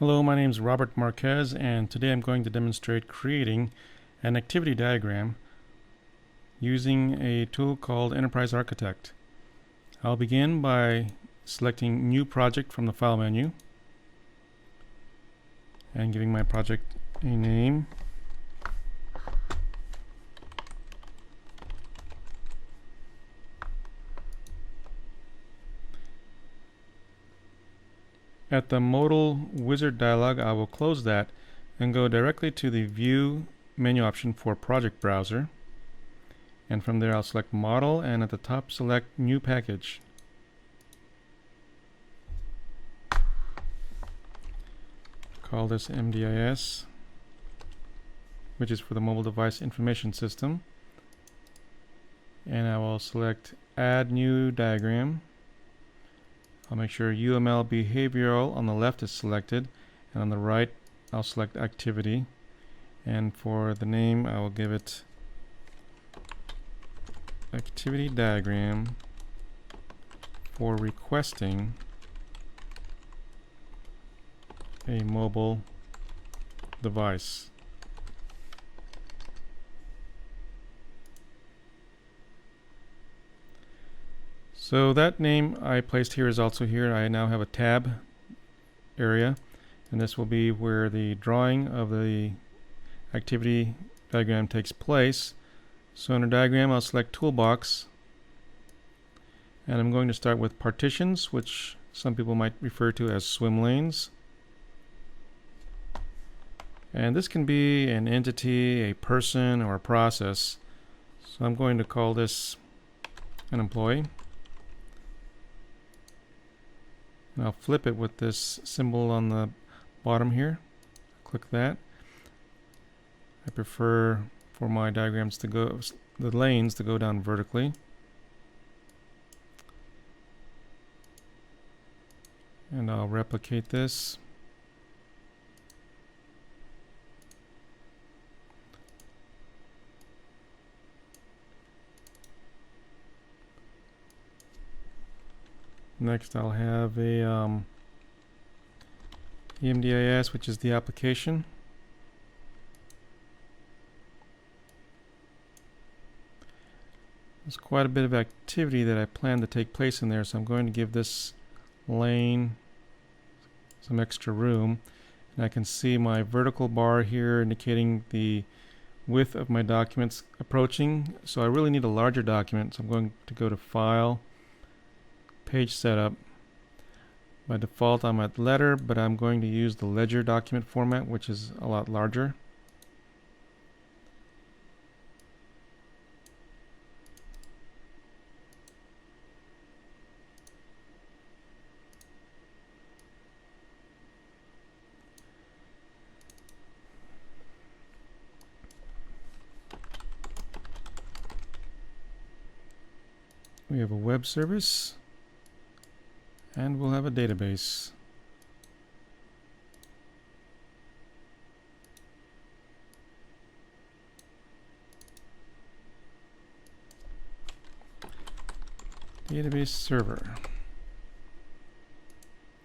Hello, my name is Robert Marquez, and today I'm going to demonstrate creating an activity diagram using a tool called Enterprise Architect. I'll begin by selecting New Project from the File menu and giving my project a name. At the Modal Wizard dialog, I will close that and go directly to the View menu option for Project Browser. And from there I'll select Model, and at the top select New Package. Call this MDIS, which is for the Mobile Device Information System. And I will select Add New Diagram. I'll make sure UML Behavioral on the left is selected, and on the right I'll select Activity, and for the name I will give it Activity Diagram for requesting a mobile device. So that name I placed here is also here. I now have a tab area, and this will be where the drawing of the activity diagram takes place. So under diagram I'll select toolbox, and I'm going to start with partitions, which some people might refer to as swim lanes. And this can be an entity, a person, or a process. So I'm going to call this an employee. And I'll flip it with this symbol on the bottom here. Click that. I prefer for my diagrams to go, the lanes to go down vertically. And I'll replicate this. Next I'll have a EMDIS, which is the application. There's quite a bit of activity that I plan to take place in there, so I'm going to give this lane some extra room. And I can see my vertical bar here indicating the width of my documents approaching. So I really need a larger document, so I'm going to go to File, Page Setup. By default I'm at letter, but I'm going to use the ledger document format, which is a lot larger. We have a web service, and we'll have a database. Database server.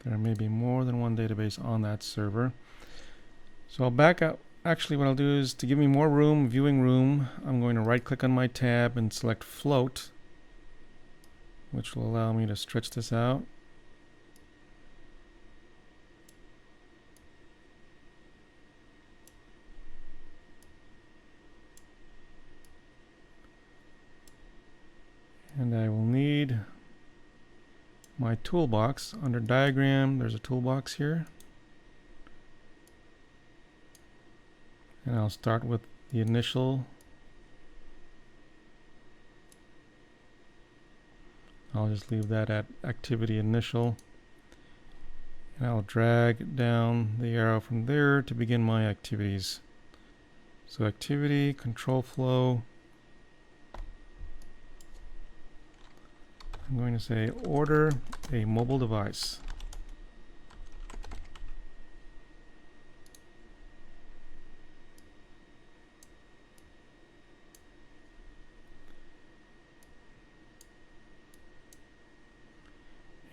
There may be more than one database on that server. So I'll back up. Actually, what I'll do is, to give me more room, viewing room, I'm going to right click on my tab and select float, which will allow me to stretch this out. And I will need my toolbox. Under diagram, there's a toolbox here. And I'll start with the initial. I'll just leave that at activity initial. And I'll drag down the arrow from there to begin my activities. So activity, control flow. I'm going to say order a mobile device.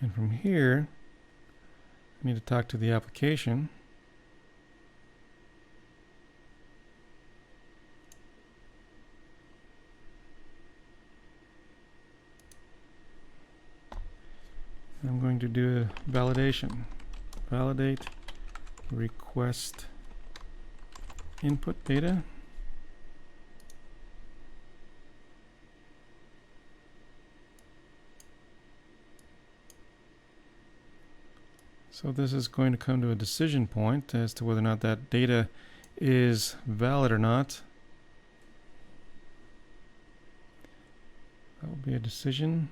And from here, I need to talk to the application. I'm going to do a validation. Validate request input data. So this is going to come to a decision point as to whether or not that data is valid or not. That will be a decision.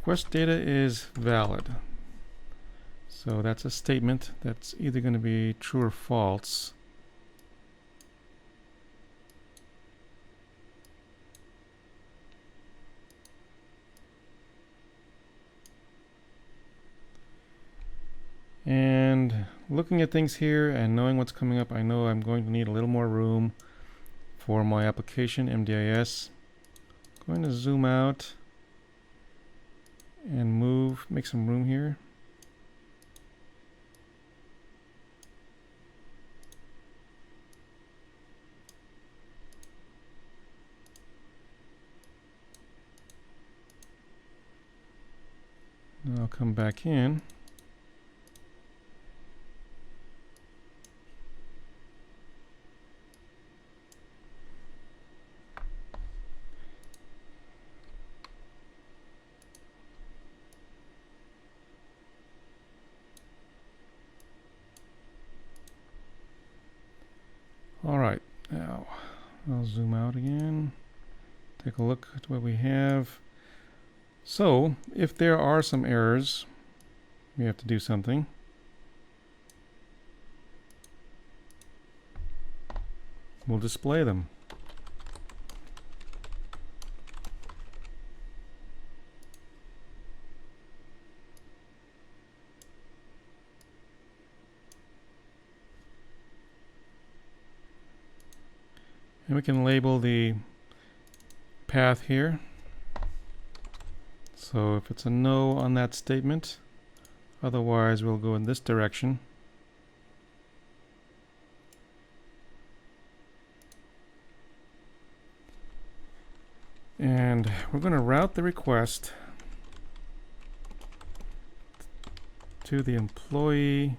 Request data is valid. So that's a statement that's either going to be true or false. And looking at things here and knowing what's coming up, I know I'm going to need a little more room for my application, MDIS. I'm going to zoom out and make some room here. Now I'll come back in. All right, now I'll zoom out again, take a look at what we have. So if there are some errors, we have to do something. We'll display them. And we can label the path here. So if it's a no on that statement, otherwise we'll go in this direction. And we're going to route the request to the employee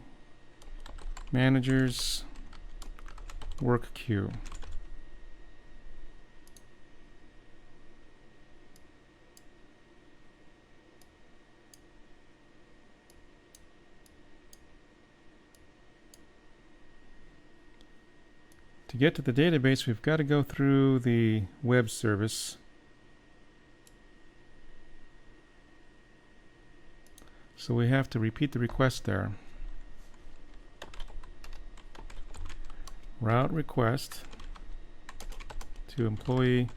manager's work queue. To get to the database, we've got to go through the web service. So we have to repeat the request there. Route request to employee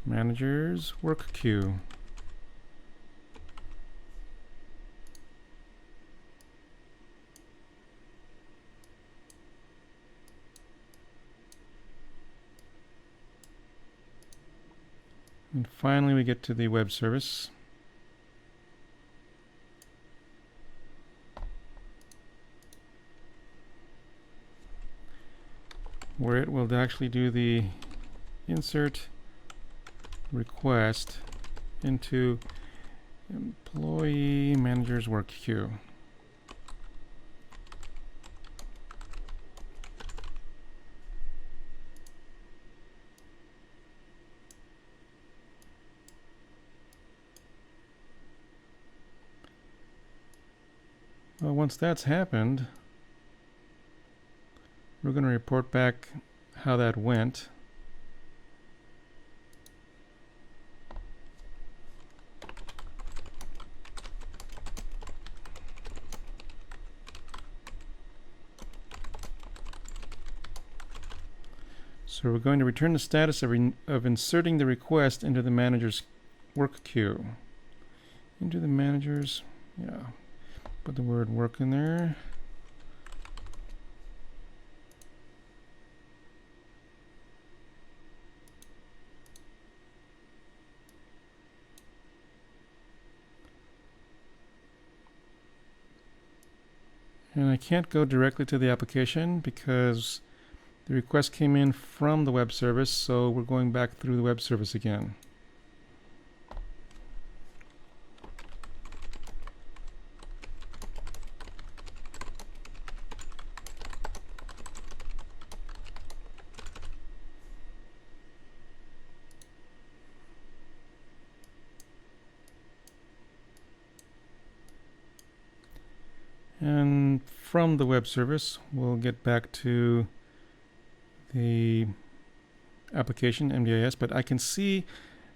manager's work queue. And finally we get to the web service. Where it will actually do the insert request into employee manager's work queue. Well, once that's happened, we're going to report back how that went. So we're going to return the status of inserting the request into the manager's work queue. Into the manager's, yeah. Put the word work in there. And I can't go directly to the application because the request came in from the web service, so we're going back through the web service again. And from the web service, we'll get back to the application MDIS, but I can see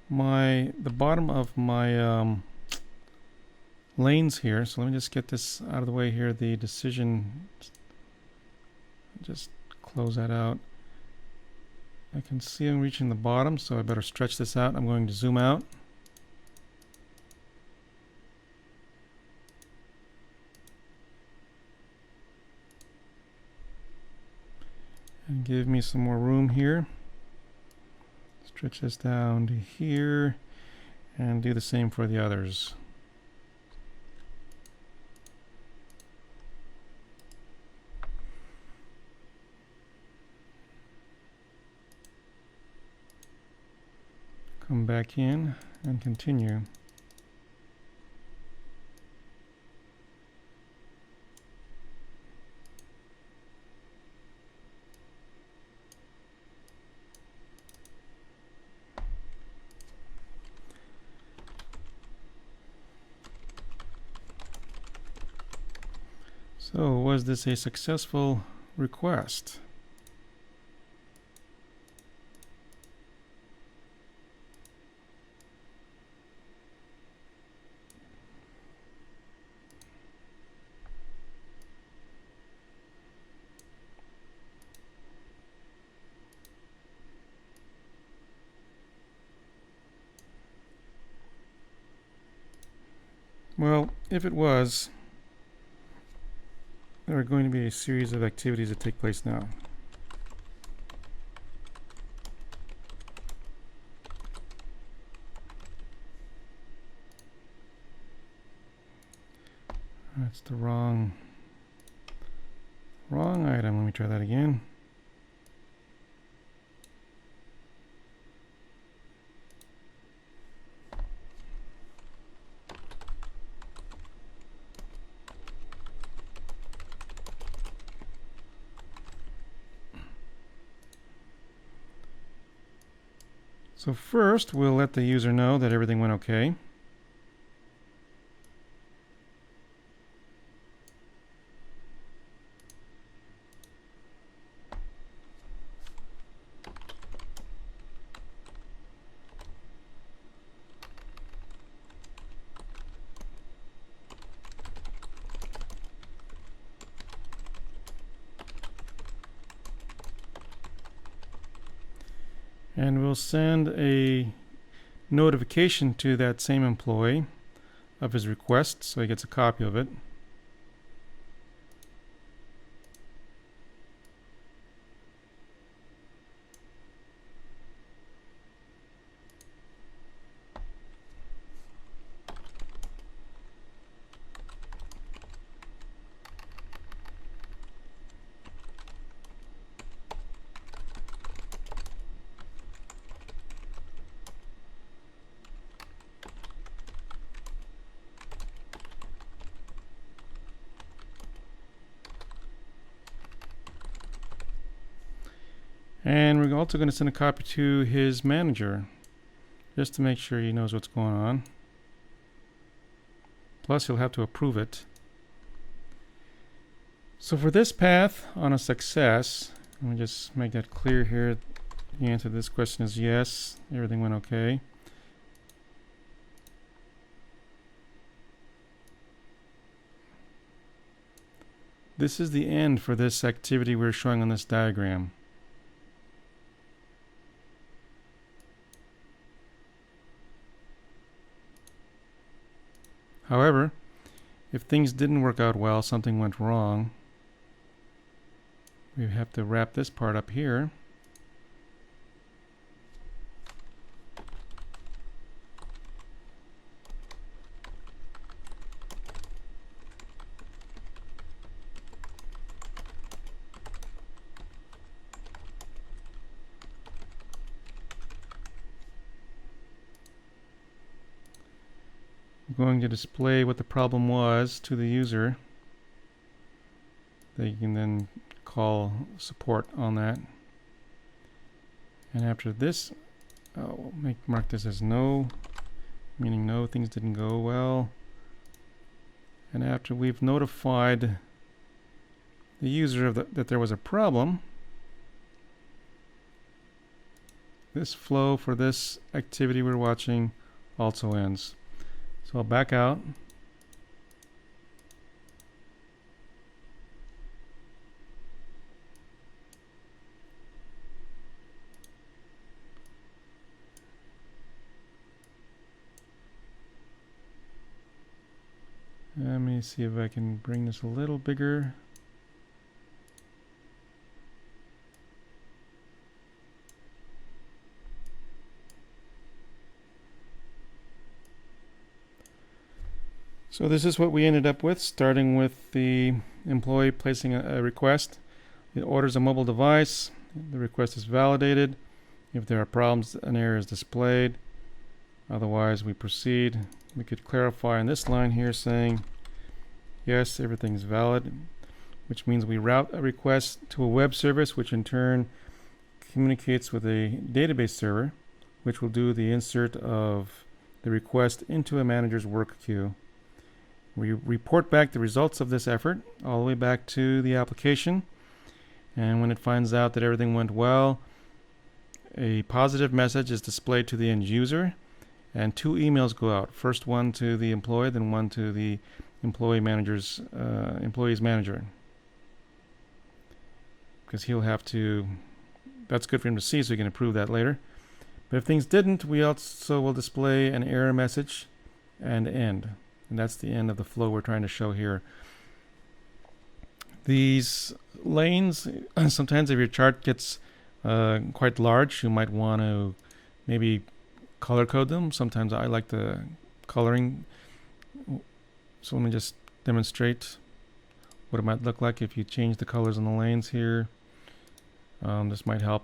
the bottom of my lanes here. So let me just get this out of the way here. The decision, just close that out. I can see I'm reaching the bottom, so I better stretch this out. I'm going to zoom out. And give me some more room here. Stretch this down to here and do the same for the others. Come back in and continue. So, was this a successful request? Well, if it was, there are going to be a series of activities that take place now. That's the wrong item. Let me try that again. So first, we'll let the user know that everything went okay. And we'll send a notification to that same employee of his request so he gets a copy of it. And we're also going to send a copy to his manager, just to make sure he knows what's going on. Plus, he'll have to approve it. So for this path on a success, let me just make that clear here. The answer to this question is yes, everything went okay. This is the end for this activity we're showing on this diagram. However, if things didn't work out well, something went wrong, we have to wrap this part up here. I'm going to display what the problem was to the user. They can then call support on that. And after this, I'll mark this as no, meaning no, things didn't go well. And after we've notified the user of that there was a problem, this flow for this activity we're watching also ends. So I'll back out. Let me see if I can bring this a little bigger. So this is what we ended up with, starting with the employee placing a request. It orders a mobile device. The request is validated. If there are problems, an error is displayed. Otherwise, we proceed. We could clarify on this line here saying, yes, everything's valid, which means we route a request to a web service, which in turn communicates with a database server, which will do the insert of the request into a manager's work queue. We report back the results of this effort all the way back to the application. And when it finds out that everything went well, a positive message is displayed to the end user, and 2 emails go out. First one to the employee, then one to the employee's manager. Because he'll have to, that's good for him to see, so he can approve that later. But if things didn't, we also will display an error message and end. And that's the end of the flow we're trying to show here. These lanes, sometimes if your chart gets quite large, you might want to maybe color code them. Sometimes I like the coloring. So let me just demonstrate what it might look like if you change the colors on the lanes here. This might help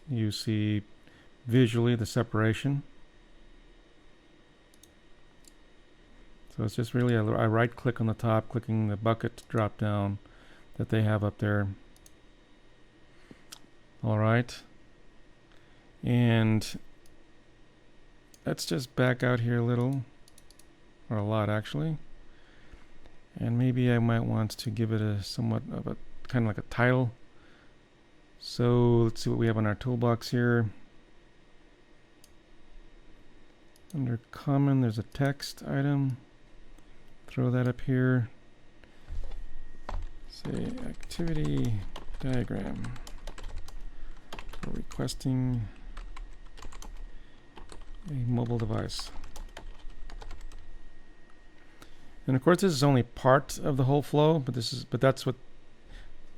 you see visually the separation. So it's just really, I right click on the top, clicking the bucket drop down that they have up there. All right. And let's just back out here a little, or a lot actually. And maybe I might want to give it a somewhat of a, kind of like a title. So let's see what we have on our toolbox here. Under common, there's a text item. Throw that up here. Say activity diagram for requesting a mobile device. And of course, this is only part of the whole flow, but that's what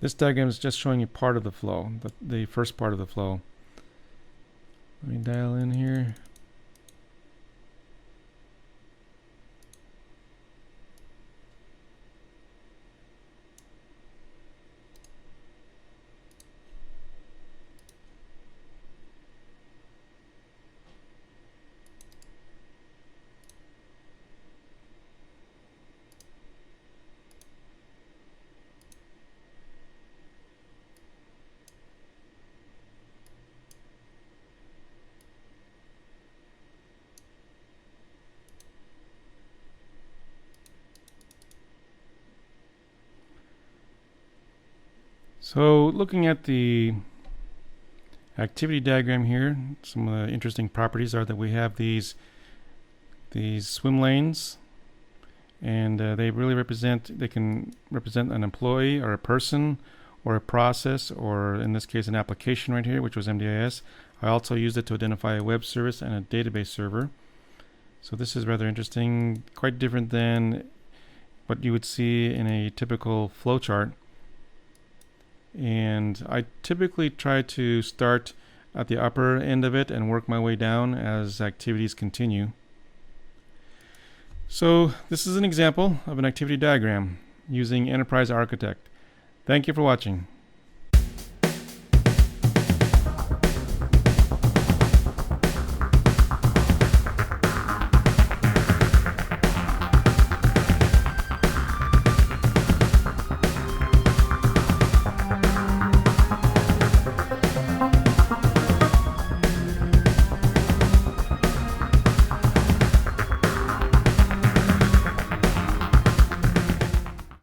this diagram is, just showing you part of the flow, the first part of the flow. Let me dial in here. So looking at the activity diagram here, some of the interesting properties are that we have these swim lanes, and they really they can represent an employee or a person or a process, or in this case an application right here, which was MDIS. I also used it to identify a web service and a database server. So this is rather interesting, quite different than what you would see in a typical flowchart. And I typically try to start at the upper end of it and work my way down as activities continue. So this is an example of an activity diagram using Enterprise Architect. Thank you for watching.